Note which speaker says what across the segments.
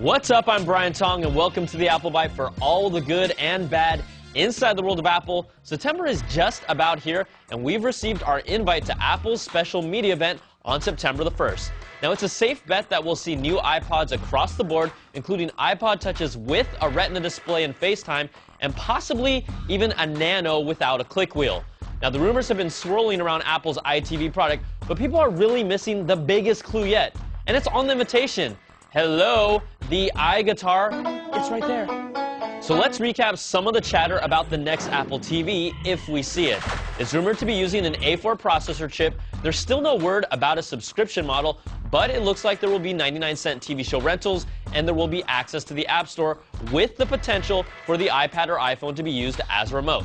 Speaker 1: What's up? I'm Brian Tong, and welcome to the Apple Bite for all the good and bad inside the world of Apple. September is just about here, and we've received our invite to Apple's special media event on September the 1st. Now, it's a safe bet that we'll see new iPods across the board, including iPod Touches with a Retina display and FaceTime, and possibly even a Nano without a click wheel. Now, the rumors have been swirling around Apple's iTV product, but people are really missing the biggest clue yet, and it's on the invitation. Hello, the iGuitar, it's right there. So let's recap some of the chatter about the next Apple TV if we see it. It's rumored to be using an A4 processor chip. There's still no word about a subscription model, but it looks like there will be 99-cent TV show rentals, and there will be access to the App Store with the potential for the iPad or iPhone to be used as a remote.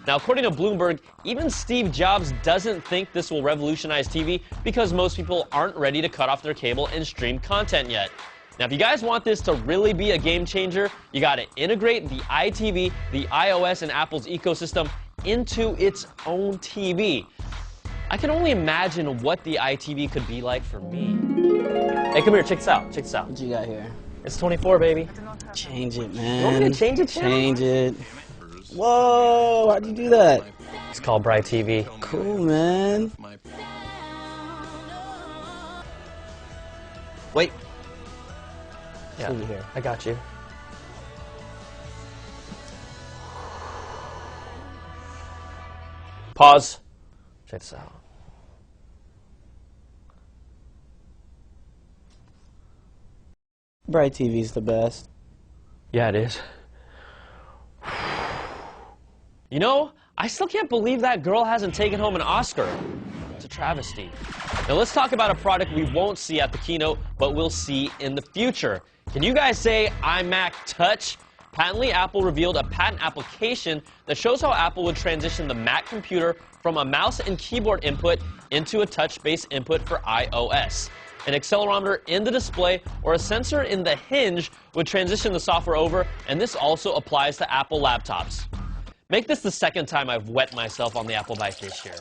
Speaker 1: Now, according to Bloomberg, even Steve Jobs doesn't think this will revolutionize TV because most people aren't ready to cut off their cable and stream content yet. Now, if you guys want this to really be a game changer, you got to integrate the iTV, the iOS, and Apple's ecosystem into its own TV. I can only imagine what the iTV could be like for me. Hey, come here, check this out, check this out.
Speaker 2: What you got here?
Speaker 1: It's 24, baby.
Speaker 2: Change it, man.
Speaker 1: You want me to change it,
Speaker 2: Change it. Whoa, how'd you do that?
Speaker 1: It's called Bright TV.
Speaker 2: Cool, man. Wait.
Speaker 1: Yeah,
Speaker 2: Over here.
Speaker 1: I got you. Pause. Check this out.
Speaker 2: Bright TV's the best.
Speaker 1: Yeah, it is. You know, I still can't believe that girl hasn't taken home an Oscar. It's a travesty. Now let's talk about a product we won't see at the keynote, but we'll see in the future. Can you guys say iMac Touch? Patently, Apple revealed a patent application that shows how Apple would transition the Mac computer from a mouse and keyboard input into a touch-based input for iOS. An accelerometer in the display or a sensor in the hinge would transition the software over, and this also applies to Apple laptops. Make this the second time I've wet myself on the Apple Bite this year.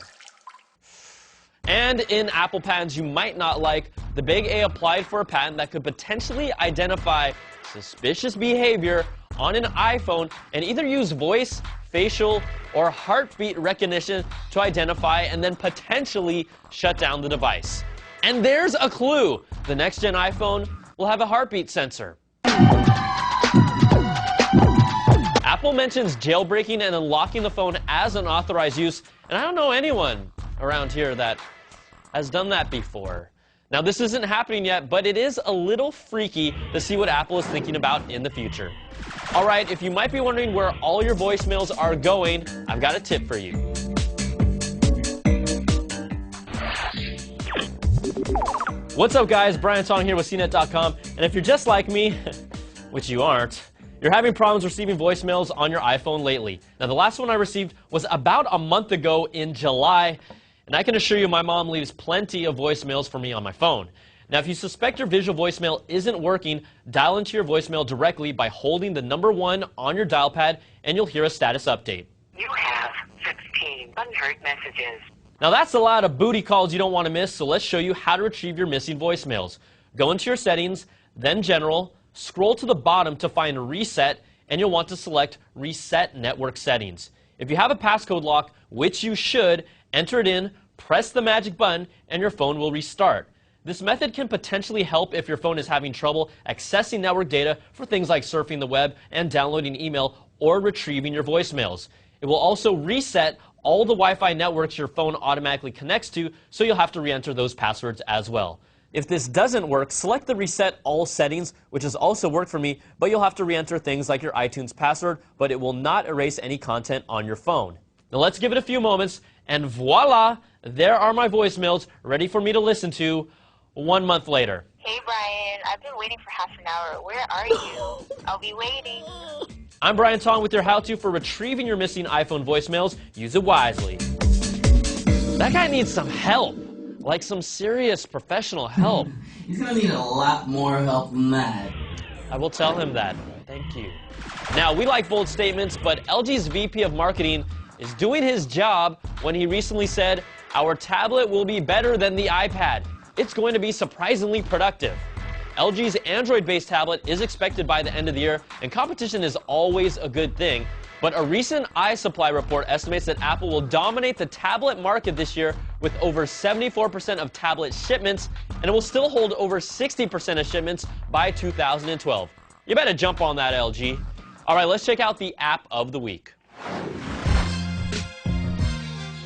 Speaker 1: And in Apple patents you might not like, the Big A applied for a patent that could potentially identify suspicious behavior on an iPhone and either use voice, facial, or heartbeat recognition to identify and then potentially shut down the device. And there's a clue. The next-gen iPhone will have a heartbeat sensor. Apple mentions jailbreaking and unlocking the phone as an authorized use, and I don't know anyone around here that has done that before. Now, this isn't happening yet, but it is a little freaky to see what Apple is thinking about in the future. All right, if you might be wondering where all your voicemails are going, I've got a tip for you. What's up, guys? Brian Tong here with CNET.com, and if you're just like me, which you aren't, you're having problems receiving voicemails on your iPhone lately. Now, the last one I received was about a month ago in July, and I can assure you my mom leaves plenty of voicemails for me on my phone. Now, if you suspect your visual voicemail isn't working, dial into your voicemail directly by holding the number 1 on your dial pad, and you'll hear a status update.
Speaker 3: You have 16 unheard messages.
Speaker 1: Now, that's a lot of booty calls you don't want to miss, so let's show you how to retrieve your missing voicemails. Go into your settings, then General, scroll to the bottom to find Reset, and you'll want to select Reset Network Settings. If you have a passcode lock, which you should, enter it in, press the magic button, and your phone will restart. This method can potentially help if your phone is having trouble accessing network data for things like surfing the web and downloading email or retrieving your voicemails. It will also reset all the Wi-Fi networks your phone automatically connects to, so you'll have to re-enter those passwords as well. If this doesn't work, select the Reset All Settings, which has also worked for me, but you'll have to re-enter things like your iTunes password, but it will not erase any content on your phone. Now let's give it a few moments, and voila, there are my voicemails ready for me to listen to 1 month later.
Speaker 3: Hey, Brian. I've been waiting for half an hour. Where are you? I'll be waiting.
Speaker 1: I'm Brian Tong with your how-to for retrieving your missing iPhone voicemails. Use it wisely. That guy needs some help, like some serious professional help.
Speaker 2: He's gonna need a lot more help than that.
Speaker 1: I will tell him that. Thank you. Now, we like bold statements, but LG's VP of Marketing is doing his job when he recently said, "Our tablet will be better than the iPad. It's going to be surprisingly productive." LG's Android-based tablet is expected by the end of the year, and competition is always a good thing. But a recent iSupply report estimates that Apple will dominate the tablet market this year with over 74% of tablet shipments, and it will still hold over 60% of shipments by 2012. You better jump on that, LG. All right, let's check out the app of the week.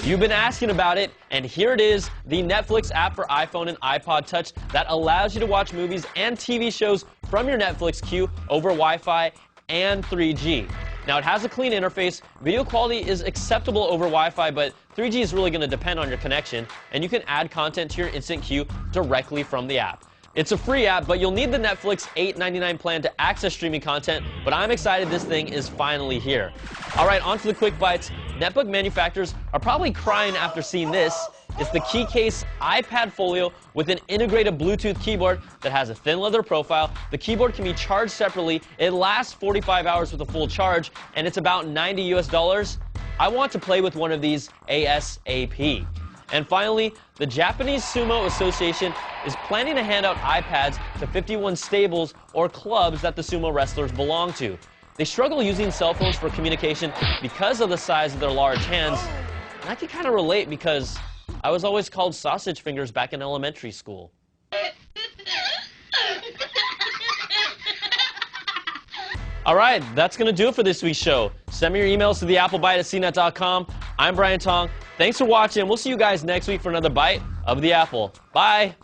Speaker 1: You've been asking about it, and here it is, the Netflix app for iPhone and iPod Touch that allows you to watch movies and TV shows from your Netflix queue over Wi-Fi and 3G. Now, it has a clean interface, video quality is acceptable over Wi-Fi, but 3G is really going to depend on your connection, and you can add content to your instant queue directly from the app. It's a free app, but you'll need the Netflix $8.99 plan to access streaming content, but I'm excited this thing is finally here. All right, on to the quick bites. Netbook manufacturers are probably crying after seeing this. It's the Keycase iPad Folio with an integrated Bluetooth keyboard that has a thin leather profile. The keyboard can be charged separately. It lasts 45 hours with a full charge, and it's about $90 US. I want to play with one of these ASAP. And finally, the Japanese Sumo Association is planning to hand out iPads to 51 stables or clubs that the sumo wrestlers belong to. They struggle using cell phones for communication because of the size of their large hands. And I can kind of relate because I was always called sausage fingers back in elementary school. All right, that's going to do it for this week's show. Send me your emails to theapplebite@cnet.com. I'm Brian Tong. Thanks for watching. We'll see you guys next week for another bite of the apple. Bye.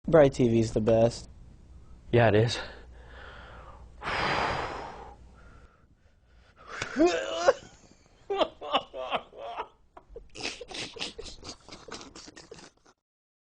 Speaker 2: Bright TV's the best.
Speaker 1: Yeah, it is.